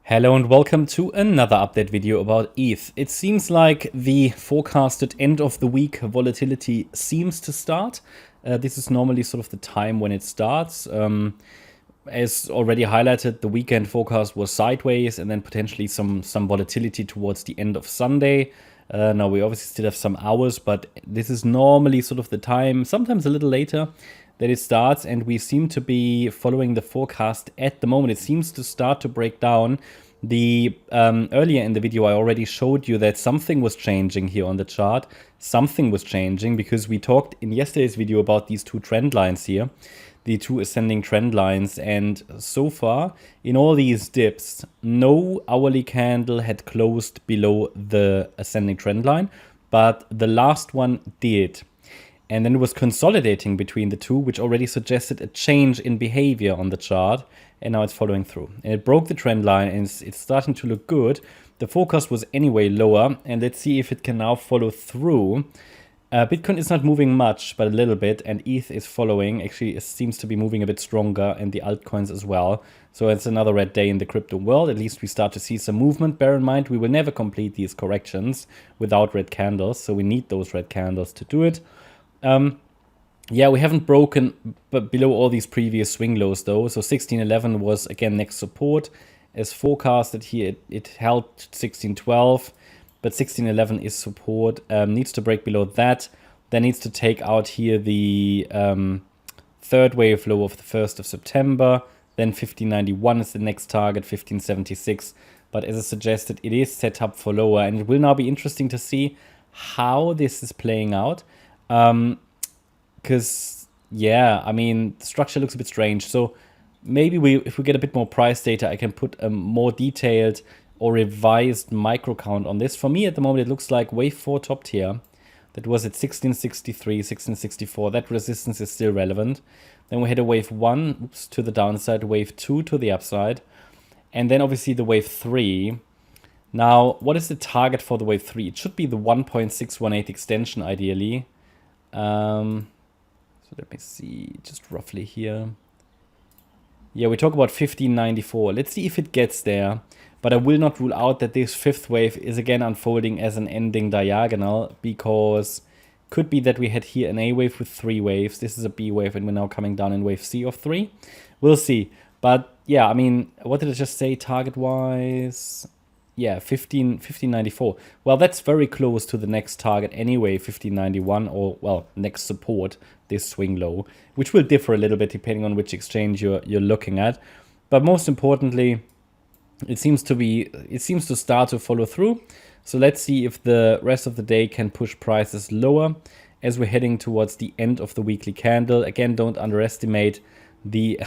Hello and welcome to another update video about ETH. It seems like the forecasted end of the week volatility seems to start. This is normally sort of the time when it starts. As already highlighted, the weekend forecast was sideways and then potentially some volatility towards the end of Sunday. Now we obviously still have some hours, but this is normally sort of the time, sometimes a little later, that it starts, and we seem to be following the forecast at the moment. It seems to start to break down. Earlier in the video, I already showed you that something was changing here on the chart. Something was changing because we talked in yesterday's video about these two trend lines here, the two ascending trend lines, and so far in all these dips, no hourly candle had closed below the ascending trend line, but the last one did. And then it was consolidating between the two, which already suggested a change in behavior on the chart. And now it's following through. And it broke the trend line and it's starting to look good. The forecast was anyway lower. And let's see if it can now follow through. Bitcoin is not moving much, but a little bit. And ETH is following. Actually, it seems to be moving a bit stronger. And the altcoins as well. So it's another red day in the crypto world. At least we start to see some movement. Bear in mind, we will never complete these corrections without red candles. So we need those red candles to do it. Yeah, we haven't broken below all these previous swing lows though. So 1611 was again next support as forecasted here. It held 1612, but 1611 is support. Needs to break below that. Then needs to take out here the third wave low of the 1st of September. Then 1591 is the next target, 1576. But as I suggested, it is set up for lower, and it will now be interesting to see how this is playing out. Because, yeah, I mean, the structure looks a bit strange. So maybe if we get a bit more price data, I can put a more detailed or revised micro count on this. For me, at the moment, it looks like wave 4 topped here. That was at 1663, 1664. That resistance is still relevant. Then we had a wave 1 to the downside, wave 2 to the upside. And then obviously the wave 3. Now, what is the target for the wave 3? It should be the 1.618 extension, ideally. So let me see, just roughly here. Yeah, we talk about 1594. Let's see if it gets there. But I will not rule out that this fifth wave is again unfolding as an ending diagonal, because could be that we had here an A wave with 3 waves. This is a B wave, and we're now coming down in wave C of 3. We'll see. But yeah, I mean, what did I just say target-wise? Yeah, 1594. Well, that's very close to the next target anyway, 1591, or, well, next support, this swing low, which will differ a little bit depending on which exchange you're looking at. But most importantly, it seems to start to follow through. So let's see if the rest of the day can push prices lower as we're heading towards the end of the weekly candle. Again, don't underestimate the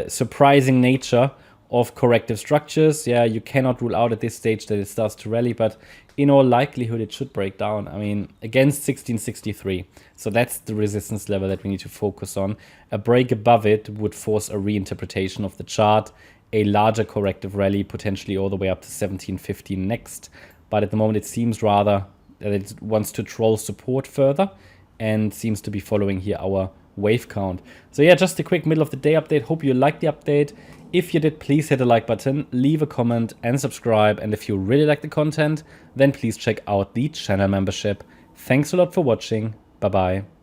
surprising nature of corrective structures. Yeah, you cannot rule out at this stage that it starts to rally, but in all likelihood it should break down. I mean, against 1663. So that's the resistance level that we need to focus on. A break above it would force a reinterpretation of the chart, a larger corrective rally, potentially all the way up to 1715 next. But at the moment it seems rather that it wants to troll support further and seems to be following here our wave count. So yeah, just a quick middle of the day update. Hope you liked the update. If you did, please hit the like button, leave a comment and subscribe. And if you really like the content, then please check out the channel membership. Thanks a lot for watching. Bye bye.